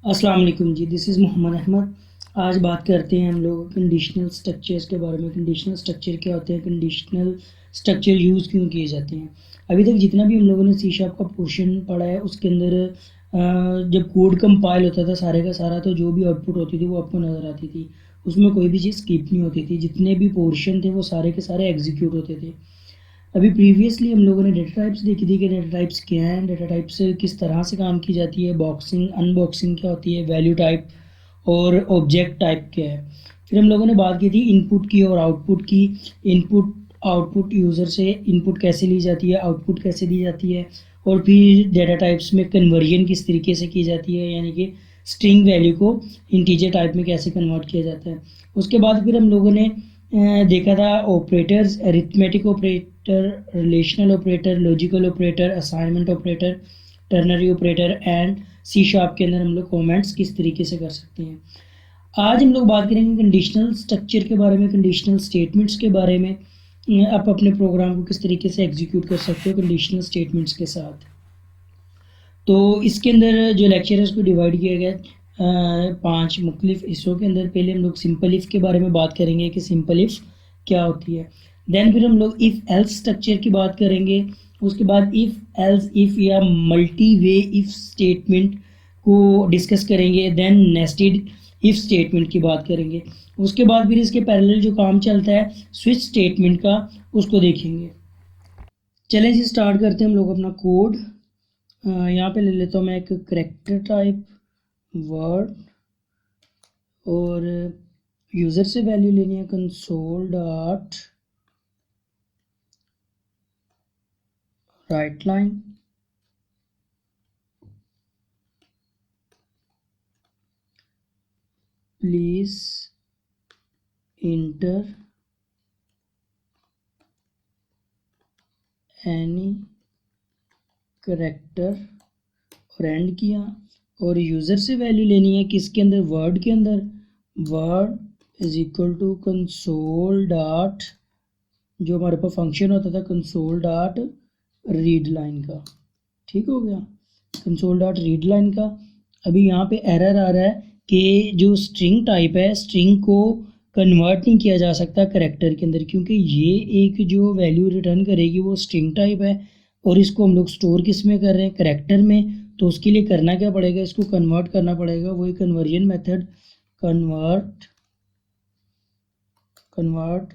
अस्सलाम वालेकुम जी, this is Mohammad Ahmad. आज बात करते हैं हम लोग कंडीशनल स्ट्रक्चर्स के बारे में। कंडीशनल स्ट्रक्चर क्या होते हैं, कंडीशनल स्ट्रक्चर यूज़ क्यों किए जाते हैं। अभी तक जितना भी हम लोगों ने सी शार्प का पोर्शन पढ़ा है उसके अंदर जब कोड कंपाइल होता था सारे का सारा, तो जो भी आउटपुट होती थी वो आपको नज़र आती थी। उसमें कोई भी चीज़ स्किप नहीं होती थी, जितने भी पोर्शन थे वो सारे के सारे एग्जीक्यूट होते थे। अभी प्रीवियसली हम लोगों ने डेटा टाइप्स देखी थी कि डेटा टाइप्स क्या हैं, डेटा टाइप्स किस तरह से काम की जाती है, बॉक्सिंग अनबॉक्सिंग क्या होती है, वैल्यू टाइप और ऑब्जेक्ट टाइप क्या है। फिर हम लोगों ने बात की थी इनपुट की और आउटपुट की। इनपुट आउटपुट यूज़र से इनपुट कैसे ली जाती है, आउटपुट कैसे ली जाती है, और फिर डेटा टाइप्स में कन्वर्जन किस तरीके से की जाती है, यानी कि स्ट्रिंग वैल्यू को इंटीजर टाइप में कैसे कन्वर्ट किया जाता है। उसके बाद फिर हम लोगों ने देखा था operators, arithmetic operator, relational operator, logical operator, assignment operator, ternary operator and C sharp के अंदर हम लोग कमेंट्स किस तरीके से कर सकते हैं। आज हम लोग बात करेंगे कंडीशनल स्ट्रक्चर के बारे में, कंडीशनल स्टेटमेंट्स के बारे में। आप अपने प्रोग्राम को किस तरीके से एग्जीक्यूट कर सकते हो कंडीशनल स्टेटमेंट्स के साथ। तो इसके अंदर जो लेक्चर है उसको डिवाइड किया गया 5 मुख्तलिफ हिस्सों के अंदर। पहले हम लोग सिंपल इफ़ के बारे में बात करेंगे कि सिंपल इफ़ क्या होती है। देन फिर हम लोग इफ़ एल्स स्ट्रक्चर की बात करेंगे। उसके बाद इफ़ एल्स इफ़ या मल्टी वे इफ़ स्टेटमेंट को डिस्कस करेंगे। देन नेस्टेड इफ़ स्टेटमेंट की बात करेंगे। उसके बाद फिर इसके पैरेलल जो काम चलता है स्विच स्टेटमेंट का, उसको देखेंगे। चलें जी, स्टार्ट करते हैं हम लोग अपना कोड। यहाँ पे ले लेता हूँ मैं एक करेक्टर टाइप वर्ड, और यूज़र से वैल्यू लेनी है console dot write line. Please inter any character, और एंड किया। और यूज़र से वैल्यू लेनी है किसके अंदर, वर्ड के अंदर। Word is equal to console dot, जो हमारे पास फंक्शन होता था कंसोल डॉट रीड लाइन का। ठीक हो गया, कंसोल डॉट रीड लाइन का। अभी यहाँ पे एरर आ रहा है कि जो स्ट्रिंग टाइप है, स्ट्रिंग को कन्वर्ट नहीं किया जा सकता करेक्टर के अंदर, क्योंकि ये एक जो वैल्यू रिटर्न करेगी वो स्ट्रिंग टाइप है, और इसको हम लोग स्टोर किस में कर रहे हैं, करेक्टर में। तो उसके लिए करना क्या पड़ेगा, इसको कन्वर्ट करना पड़ेगा, वही conversion method convert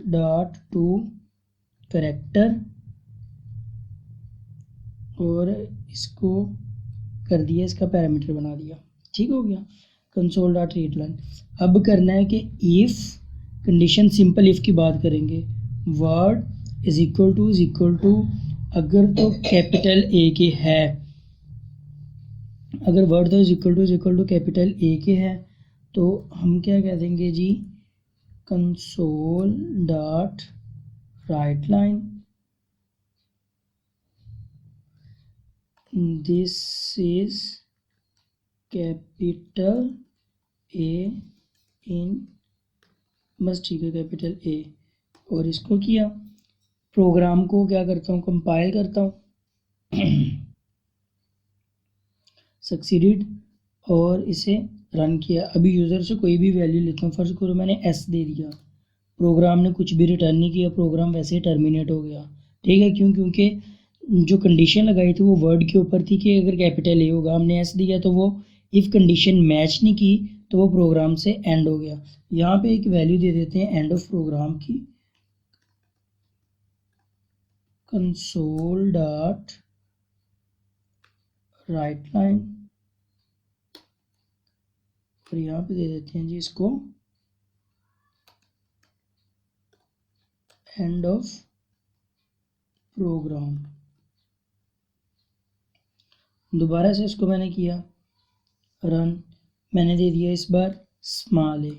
dot to character, और इसको कर दिया, इसका पैरामीटर बना दिया। ठीक हो गया, कंसोल डॉट रीड लाइन। अब करना है कि इफ़ कंडीशन सिंपल इफ़ की बात करेंगे। वर्ड इज इक्वल टू अगर तो कैपिटल ए के है, अगर वर्ड तो is equal to capital A के है, तो हम क्या कह देंगे जी, console dot write line this is capital A in, बस ठीक है, कैपिटल ए। और इसको किया, प्रोग्राम को क्या करता हूँ, कंपाइल करता हूँ, सक्सीडेड, और इसे रन किया। अभी यूज़र से कोई भी वैल्यू लेता हूँ, फर्ज करो मैंने एस दे दिया, प्रोग्राम ने कुछ भी रिटर्न नहीं किया, प्रोग्राम वैसे ही टर्मिनेट हो गया। ठीक है, क्यों, क्योंकि जो कंडीशन लगाई थी वो वर्ड के ऊपर थी कि अगर कैपिटल ए होगा, हमने एस दिया तो वो इफ़ कंडीशन मैच नहीं की तो वो प्रोग्राम से एंड हो गया। यहाँ पे एक वैल्यू दे देते हैं एंड ऑफ प्रोग्राम की, कंसोल डॉट राइट लाइन, और यहाँ पे दे देते हैं जी इसको एंड ऑफ प्रोग्राम। दोबारा से इसको मैंने किया रन, मैंने दे दिया इस बार स्मॉल ए,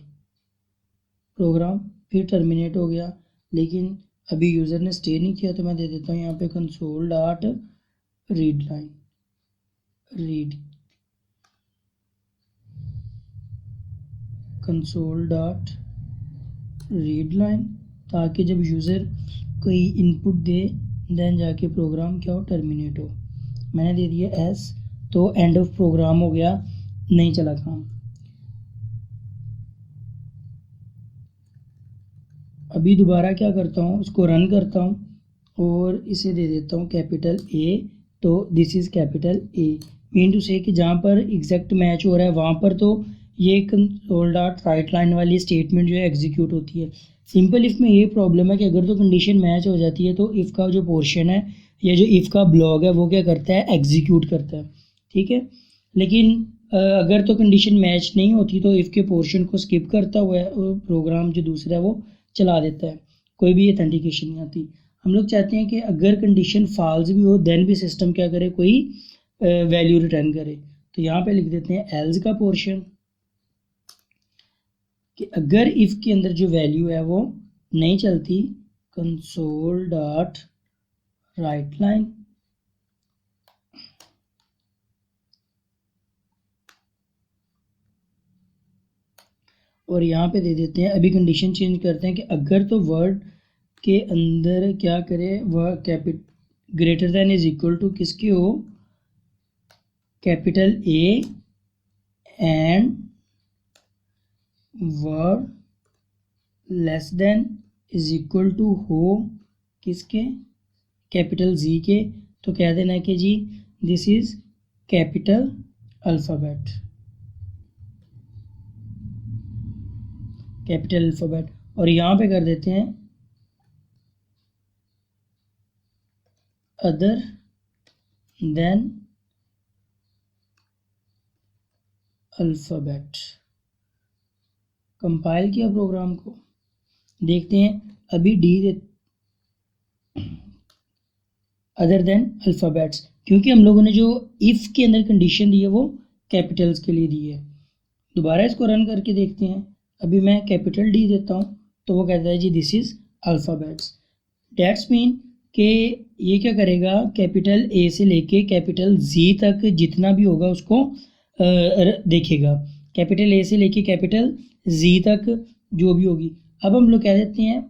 प्रोग्राम फिर टर्मिनेट हो गया, लेकिन अभी यूज़र ने स्टे नहीं किया, तो मैं दे देता हूँ यहाँ पे console dot read line, read console dot read line, ताकि जब यूज़र कोई इनपुट दे देन जाके प्रोग्राम क्या हो, टर्मिनेट हो। मैंने दे दिया एस, तो एंड ऑफ प्रोग्राम हो गया। नहीं चला काम। अभी दोबारा क्या करता हूँ, इसको रन करता हूँ और इसे दे देता हूँ कैपिटल ए। तो this is capital A, mean to say कि जहाँ पर एग्जैक्ट मैच हो रहा है वहाँ पर तो ये कंसोल डॉट राइट लाइन वाली स्टेटमेंट जो है एग्जीक्यूट होती है। सिंपल इफ़ में ये प्रॉब्लम है कि अगर तो कंडीशन मैच हो जाती है तो इफ़ का जो पोर्शन है या जो इफ़ का ब्लॉक है वो क्या करता है, एग्जीक्यूट करता है, ठीक है। लेकिन अगर तो कंडीशन मैच नहीं होती तो इफ़ के पोर्शन को स्किप करता हुआ प्रोग्राम जो दूसरा है वो चला देता है, कोई भी अथेंटिकेशन नहीं आती। हम लोग चाहते हैं कि अगर कंडीशन फॉल्स भी हो देन भी सिस्टम क्या करे, कोई वैल्यू रिटर्न करे। तो यहाँ पे लिख देते हैं एल्स का पोर्शन कि अगर इफ़ के अंदर जो वैल्यू है वो नहीं चलती, कंसोल डॉट राइट लाइन और यहाँ पे दे देते हैं, अभी कंडीशन चेंज करते हैं कि अगर तो वर्ड के अंदर क्या करे, वह greater than is equal to किसके हो, capital A and word less than is equal to हो किसके, कैपिटल जी के। तो कह देना है कि जी this is capital alphabet, capital alphabet. और यहाँ पे कर देते हैं अदर देन अल्फ़ाबेट। कंपाइल किया प्रोग्राम को, देखते हैं अभी डी दे अदर देन अल्फ़ाबेट्स, क्योंकि हम लोगों ने जो इफ़ के अंदर कंडीशन दी है वो कैपिटल्स के लिए दी है। दोबारा इसको रन करके देखते हैं, अभी मैं कैपिटल डी देता हूँ तो वो कहता है जी this is alphabets. That's mean कि ये क्या करेगा, कैपिटल ए से लेके कैपिटल जी तक जितना भी होगा उसको देखेगा, कैपिटल ए से लेके कैपिटल जी तक जो भी होगी। अब हम लोग कह देते हैं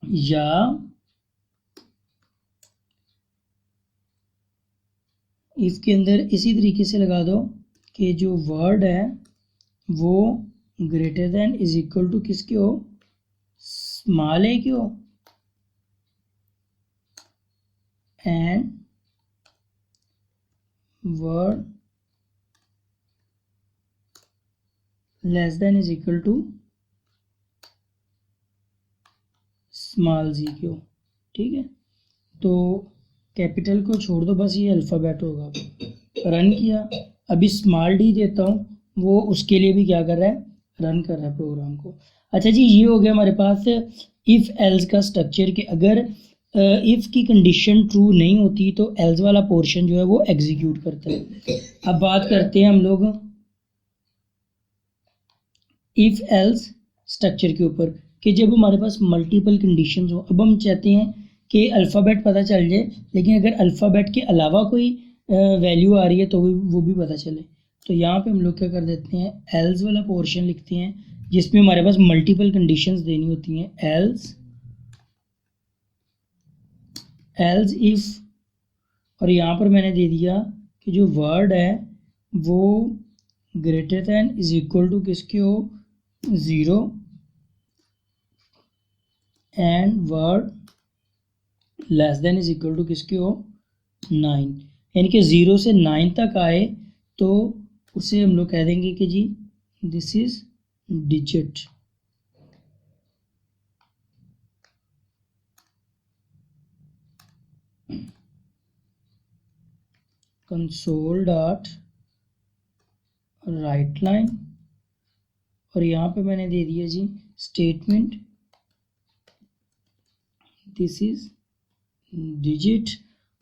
या इसके अंदर इसी तरीके से लगा दो कि जो वर्ड है वो greater than is equal to किसके हो, स्मॉल ए के हो, and word less than is equal to small G के हो, ठीक है। तो कैपिटल को छोड़ दो, बस ये अल्फ़ाबेट होगा। रन किया, अभी स्मॉल डी देता हूँ, वो उसके लिए भी क्या कर रहा है, रन कर रहा है प्रोग्राम को। अच्छा जी, ये हो गया हमारे पास इफ़ एल्स का स्ट्रक्चर कि अगर इफ़ की कंडीशन ट्रू नहीं होती तो एल्स वाला पोर्शन जो है वो एग्जीक्यूट करता है। अब बात करते हैं हम लोग इफ़ एल्स स्ट्रक्चर के ऊपर कि जब हमारे पास मल्टीपल कंडीशंस हो। अब हम चाहते हैं कि अल्फ़ाबेट पता चल जाए, लेकिन अगर अल्फ़ाबेट के अलावा कोई वैल्यू आ रही है तो वो भी पता चले। तो यहाँ पे हम लोग क्या कर देते हैं, एल्स वाला पोर्शन लिखते हैं जिसमें हमारे पास मल्टीपल कंडीशंस देनी होती हैं। एल्स इफ़, और यहाँ पर मैंने दे दिया कि जो वर्ड है वो greater than is equal to किसके हो, 0, and word less than is equal to किसके हो, 9। यानी कि 0 से 9 तक आए तो उसे हम लोग कह देंगे कि जी this is digit. Console dot write line, और यहाँ पे मैंने दे दिया जी स्टेटमेंट दिस इज डिजिट।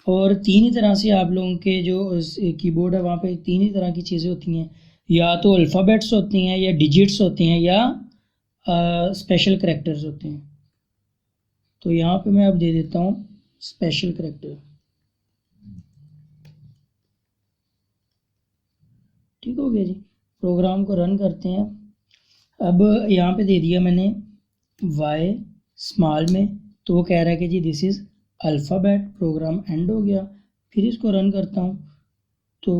और तीन ही तरह से आप लोगों के जो कीबोर्ड है वहाँ पे तीन ही तरह की चीज़ें होती हैं, या तो अल्फ़ाबेट्स होती हैं, या डिजिट्स होते हैं, या स्पेशल करैक्टर्स होते हैं। तो यहाँ पे मैं अब दे देता हूँ स्पेशल करैक्टर, ठीक हो गया जी। प्रोग्राम को रन करते हैं। अब यहाँ पे दे दिया मैंने वाई स्मॉल में, तो वो कह रहा है कि जी this is alphabet. Program end हो गया। फिर इसको रन करता हूँ तो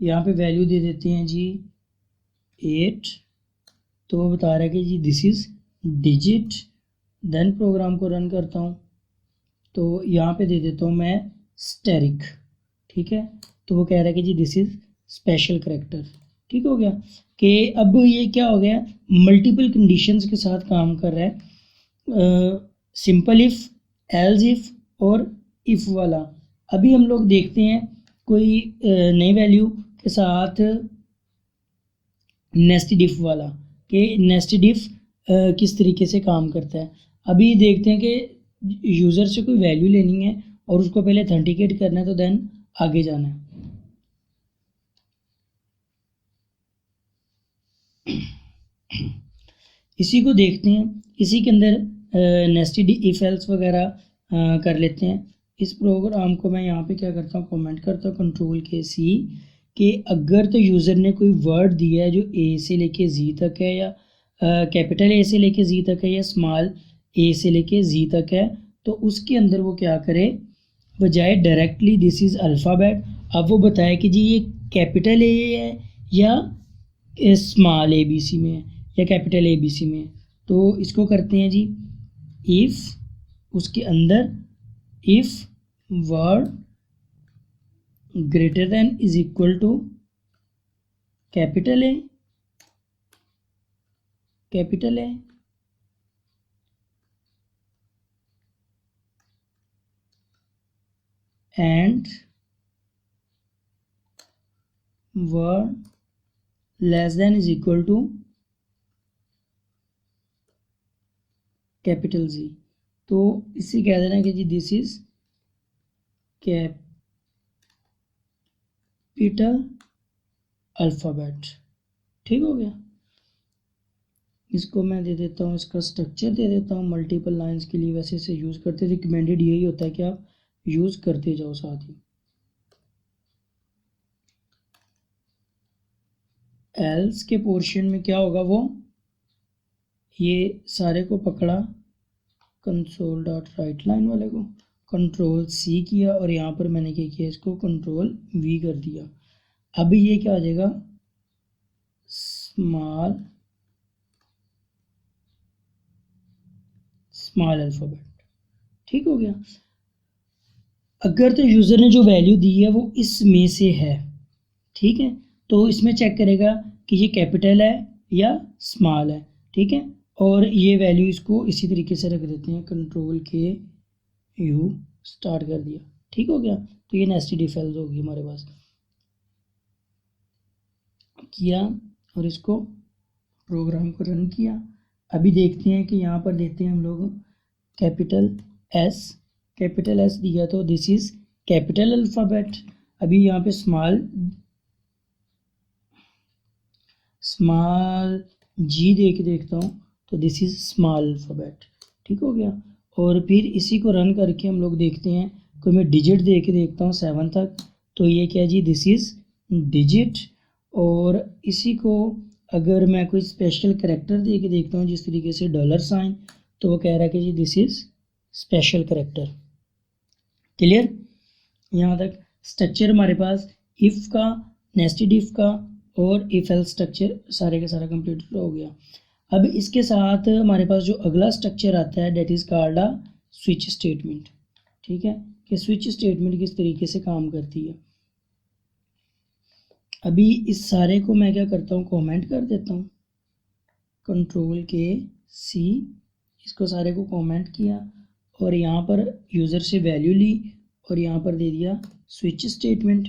यहाँ पे वैल्यू दे देते हैं जी 8, तो वो बता रहा है कि जी this is digit. Then program को रन करता हूँ तो यहाँ पे दे देता हूँ मैं स्टेरिक, ठीक है। तो वो कह रहा है कि जी दिस इज़ स्पेशल करेक्टर, ठीक हो गया। कि अब ये क्या हो गया, मल्टीपल कंडीशंस के साथ काम कर रहा है, सिंपल इफ़, एल्स इफ़ और इफ़ वाला। अभी हम लोग देखते हैं कोई नई वैल्यू के साथ नेस्टेड इफ वाला, कि नेस्टेड इफ किस तरीके से काम करता है। अभी देखते हैं कि यूज़र से कोई वैल्यू लेनी है और उसको पहले ऑथेंटिकेट करना है, तो देन आगे जाना है। इसी को देखते हैं, इसी के अंदर नेस्टेड इफ एल्स वगैरह कर लेते हैं। इस प्रोग्राम को मैं यहाँ पे क्या करता हूँ, कमेंट करता हूँ Ctrl+C, कि अगर तो यूज़र ने कोई वर्ड दिया है जो ए से लेके जी तक है, या कैपिटल ए से लेके जी तक है, या स्मॉल ए से लेके जी तक है, तो उसके अंदर वो क्या करे, बजाय डायरेक्टली दिस इज़ अल्फ़ाबेट, अब वो बताए कि जी ये कैपिटल ए है या स्मॉल ए बी सी में है या कैपिटल ए बी सी में है। तो इसको करते हैं जी इफ़, उसके अंदर if word greater than is equal to capital A and word less than is equal to capital G. तो इससे कह देना कि जी दिस इज कैपिटल अल्फ़ाबेट, ठीक हो गया। इसको मैं दे देता हूँ, इसका स्ट्रक्चर दे देता हूँ मल्टीपल लाइंस के लिए। वैसे इसे यूज़ करते रिकमेंडेड यही होता है कि आप यूज़ करते जाओ साथ ही। एल्स के पोर्शन में क्या होगा, वो ये सारे को पकड़ा, console.writeLine वाले को Ctrl+C किया और यहाँ पर मैंने क्या किया, इसको Ctrl+V कर दिया। अब ये क्या आ जाएगा, स्मॉल अल्फ़ाबेट, ठीक हो गया। अगर तो यूज़र ने जो वैल्यू दी है वो इसमें से है, ठीक है, तो इसमें चेक करेगा कि ये कैपिटल है या स्मॉल है, ठीक है। और ये वैल्यू इसको इसी तरीके से रख देते हैं, Ctrl+K+U स्टार्ट कर दिया, ठीक हो गया। तो ये नेस्टेड इफ एल्स होगी हमारे पास किया, और इसको प्रोग्राम को रन किया। अभी देखते हैं कि यहाँ पर देते हैं हम लोग कैपिटल एस दिया, तो दिस इज़ कैपिटल अल्फ़ाबेट। अभी यहाँ पे स्मॉल जी दे के देखता हूँ, तो दिस इज़ स्मॉल अल्फ़ाबेट, ठीक हो गया। और फिर इसी को रन करके हम लोग देखते हैं, कोई मैं डिजिट दे के देखता हूँ 7 तक, तो ये क्या जी दिस इज़ डिजिट। और इसी को अगर मैं कोई स्पेशल करेक्टर दे के देखता हूँ, जिस तरीके से $, तो वो कह रहा है कि जी this is special character. Clear, यहाँ तक स्ट्रक्चर हमारे पास इफ़ का, नेस्टेड इफ़ का और इफ एल्स स्ट्रक्चर सारे का सारा कंप्लीट हो गया। अब इसके साथ हमारे पास जो अगला स्ट्रक्चर आता है, that is called a switch statement, ठीक है, कि स्विच स्टेटमेंट किस तरीके से काम करती है। अभी इस सारे को मैं क्या करता हूँ, कमेंट कर देता हूँ, Ctrl+C, इसको सारे को कमेंट किया और यहाँ पर यूज़र से वैल्यू ली और यहाँ पर दे दिया स्विच स्टेटमेंट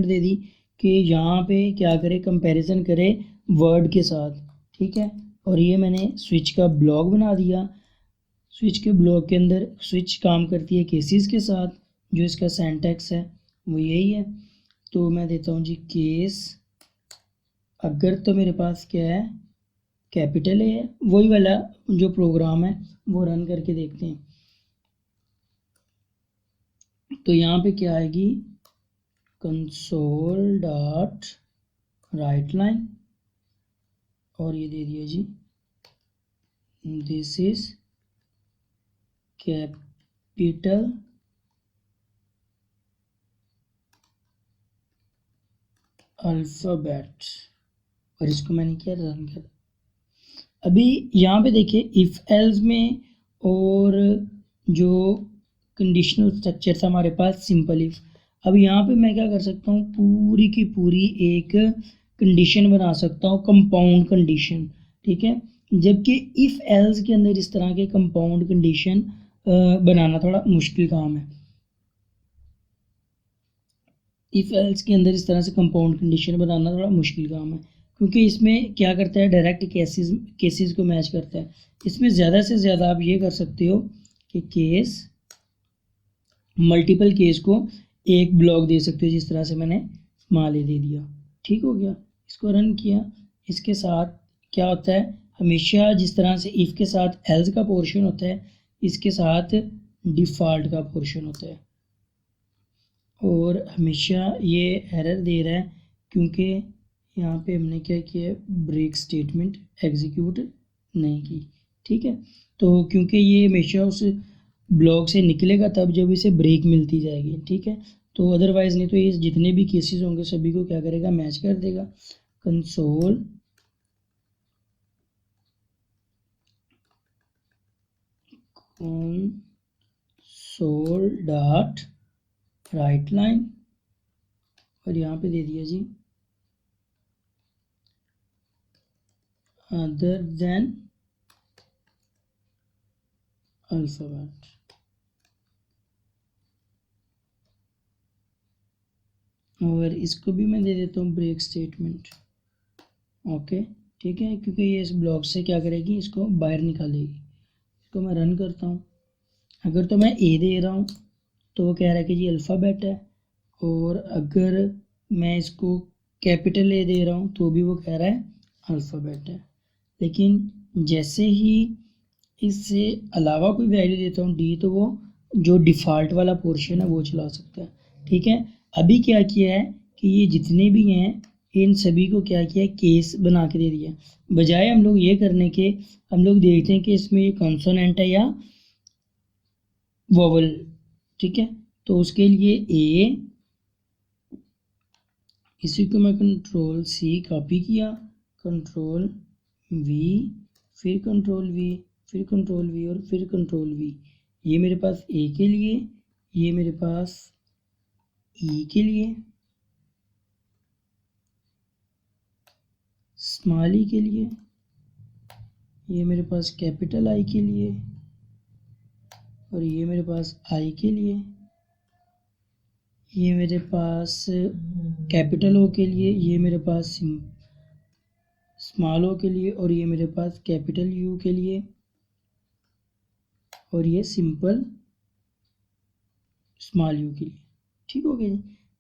दे दी कि यहाँ पे क्या करे, कंपैरिजन करे वर्ड के साथ, ठीक है। और ये मैंने स्विच का ब्लॉक बना दिया। स्विच के ब्लॉक के अंदर स्विच काम करती है केसेस के साथ, जो इसका सिंटैक्स है वो यही है। तो मैं देता हूँ जी केस, अगर तो मेरे पास क्या है, कैपिटल ए है, वही वाला जो प्रोग्राम है वो रन करके देखते हैं। तो यहाँ पे क्या आएगी, console.writeLine, और ये दे दिया जी दिस इज कैपिटल अल्फ़ाबेट, और इसको मैंने क्या रन कर। अभी यहाँ पे देखिए इफ़ एल्स में और जो कंडीशनल स्ट्रक्चर था हमारे पास सिंपल इफ़। अब यहाँ पे मैं क्या कर सकता हूँ, पूरी की पूरी एक कंडीशन बना सकता हूँ, कंपाउंड कंडीशन, ठीक है। जबकि इफ़ एल्स के अंदर इस तरह के कंपाउंड कंडीशन बनाना थोड़ा मुश्किल काम है। इफ़ एल्स के अंदर इस तरह से कंपाउंड कंडीशन बनाना थोड़ा मुश्किल काम है, क्योंकि इसमें क्या करता है, डायरेक्ट केसेस को मैच करता है। इसमें ज़्यादा से ज़्यादा आप ये कर सकते हो कि केस मल्टीपल केस को एक ब्लॉक दे सकते हो, जिस तरह से मैंने मान ले दे दिया, ठीक हो गया। इसको रन किया, इसके साथ क्या होता है, हमेशा जिस तरह से इफ़ के साथ एल्स का पोर्शन होता है, इसके साथ डिफ़ॉल्ट का पोर्शन होता है। और हमेशा ये एरर दे रहा है क्योंकि यहाँ पे हमने क्या किया, ब्रेक स्टेटमेंट एग्जीक्यूट नहीं की, ठीक है। तो क्योंकि ये हमेशा उस ब्लॉक से निकलेगा तब जब इसे ब्रेक मिलती जाएगी, ठीक है। तो अदरवाइज़ नहीं तो ये जितने भी केसेस होंगे सभी को क्या करेगा, मैच कर देगा। कंसोल डॉट राइट लाइन, और यहाँ पे दे दिया जी अदर देन अल्फ़ाबेट। और इसको भी मैं दे देता हूँ ब्रेक स्टेटमेंट, ओके, ठीक है, क्योंकि ये इस ब्लॉक से क्या करेगी, इसको बाहर निकालेगी। इसको मैं रन करता हूँ। अगर तो मैं ए दे रहा हूँ तो वो कह रहा है कि ये अल्फ़ाबेट है, और अगर मैं इसको कैपिटल ए दे रहा हूँ तो भी वो कह रहा है अल्फ़ाबेट है। लेकिन जैसे ही इससे अलावा कोई वैल्यू देता हूँ डी, तो वो जो डिफ़ॉल्ट वाला पोर्शन है वो चला सकता है, ठीक है। अभी क्या किया है कि ये जितने भी हैं इन सभी को क्या किया है, केस बना के दे दिया। बजाय हम लोग ये करने के, हम लोग देखते हैं कि इसमें ये कॉन्सोनेंट है या वोवल, ठीक है। तो उसके लिए ए, इसी को मैं कंट्रोल सी कॉपी किया, कंट्रोल वी, फिर कंट्रोल वी, फिर कंट्रोल वी, और फिर कंट्रोल वी। ये मेरे पास ए के लिए, ये मेरे पास ई के लिए, स्मॉल ई के लिए, ये मेरे पास कैपिटल आई के लिए, और ये मेरे पास आई के लिए, ये मेरे पास कैपिटल ओ के लिए, ये मेरे पास स्मॉल ओ के लिए, और ये मेरे पास कैपिटल यू के लिए, और ये सिंपल स्मॉल यू के लिए, ठीक हो गया।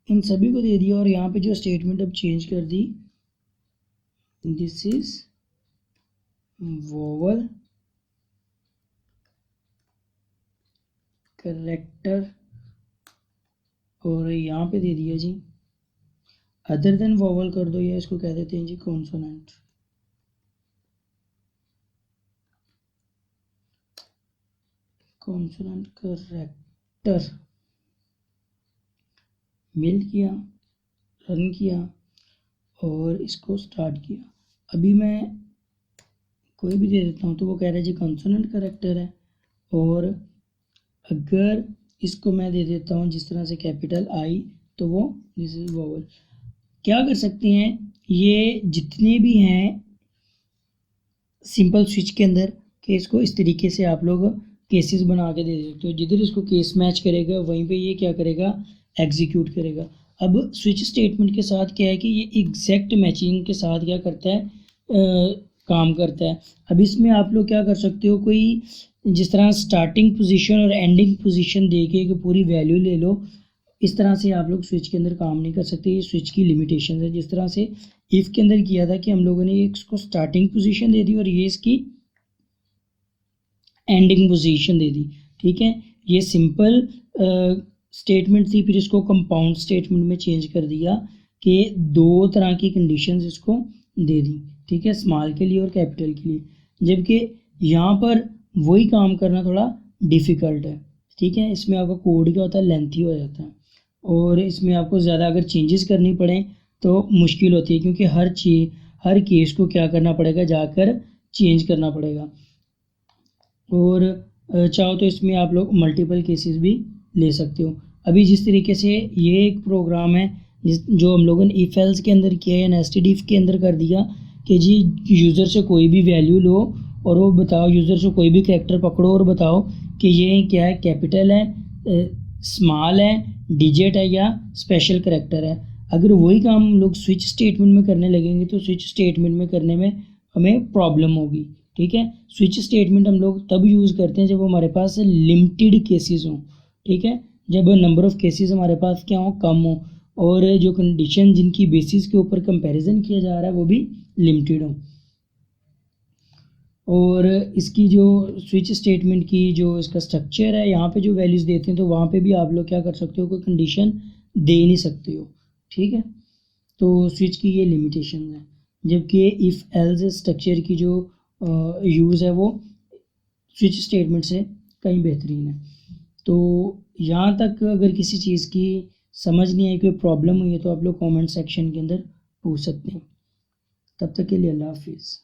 इन सभी को दे दिया, और यहाँ पे जो स्टेटमेंट अब चेंज कर दी, दिस इज वोवल करेक्टर, और यहाँ पे दे दिया जी अदर देन वोवल कर दो, या इसको कह देते हैं जी कॉन्सोनेंट। कॉन्सोनेंट करेक्टर, मिल किया, रन किया, और इसको स्टार्ट किया। अभी मैं कोई भी दे देता हूँ तो वो कह रहा है जी कॉन्सोनेंट करेक्टर है, और अगर इसको मैं दे देता हूँ जिस तरह से कैपिटल आई, तो वो दिस इज वोवल। क्या कर सकते हैं, ये जितने भी हैं सिंपल स्विच के अंदर केस को इस तरीके से आप लोग केसेस बना के दे सकते हो, जिधर इसको केस मैच करेगा वहीं पे ये क्या करेगा, एग्जीक्यूट करेगा। अब स्विच स्टेटमेंट के साथ क्या है कि ये एग्जैक्ट मैचिंग के साथ क्या करता है, काम करता है। अब इसमें आप लोग क्या कर सकते हो, कोई जिस तरह स्टार्टिंग पोजीशन और एंडिंग पोजीशन दे के पूरी वैल्यू ले लो, इस तरह से आप लोग स्विच के अंदर काम नहीं कर सकते। ये स्विच की लिमिटेशन है। जिस तरह से इफ़ के अंदर किया था कि हम लोगों ने इसको स्टार्टिंग पोजीशन दे दी और ये इसकी एंडिंग पोजीशन दे दी, ठीक है। ये सिंपल स्टेटमेंट थी, फिर इसको कंपाउंड स्टेटमेंट में चेंज कर दिया कि दो तरह की कंडीशंस इसको दे दी, ठीक है, स्मॉल के लिए और कैपिटल के लिए। जबकि यहाँ पर वही काम करना थोड़ा डिफ़िकल्ट है, ठीक है। इसमें आपका कोड क्या होता है, लेंथी हो जाता है, और इसमें आपको ज़्यादा अगर चेंजेस करनी पड़े तो मुश्किल होती है, क्योंकि हर केस को क्या करना पड़ेगा, जाकर चेंज करना पड़ेगा। और चाहो तो इसमें आप लोग मल्टीपल केसेस भी ले सकते हो। अभी जिस तरीके से ये एक प्रोग्राम है जो हम लोगों ने इफ एल्स के अंदर किया है, नेस्टेड इफ के अंदर कर दिया कि जी यूज़र से कोई भी वैल्यू लो और वो बताओ, यूज़र से कोई भी कैरेक्टर पकड़ो और बताओ कि ये क्या है, कैपिटल है, स्मॉल है, डिजिट है या स्पेशल कैरेक्टर है। अगर वही काम हम लोग स्विच स्टेटमेंट में करने लगेंगे तो स्विच स्टेटमेंट में करने में हमें प्रॉब्लम होगी। ठीक है, स्विच स्टेटमेंट हम लोग तब यूज़ करते हैं जब हमारे पास लिमिटेड केसेस हों। ठीक है, जब नंबर ऑफ़ केसेस हमारे पास क्या हो, कम हो, और जो कंडीशन जिनकी बेसिस के ऊपर कंपैरिजन किया जा रहा है वो भी लिमिटेड हो। और इसकी जो स्विच स्टेटमेंट की जो इसका स्ट्रक्चर है, यहाँ पे जो वैल्यूज़ देते हैं तो वहाँ पे भी आप लोग क्या कर सकते हो, कोई कंडीशन दे नहीं सकते हो। ठीक है, तो स्विच की ये लिमिटेशन है, जबकि इफ़ एल्स स्ट्रक्चर की जो यूज़ है वो स्विच स्टेटमेंट से कहीं बेहतरीन है। तो यहाँ तक अगर किसी चीज़ की समझ नहीं आई, कोई प्रॉब्लम हुई है तो आप लोग कमेंट सेक्शन के अंदर पूछ सकते हैं। तब तक के लिए अल्लाह हाफिज़।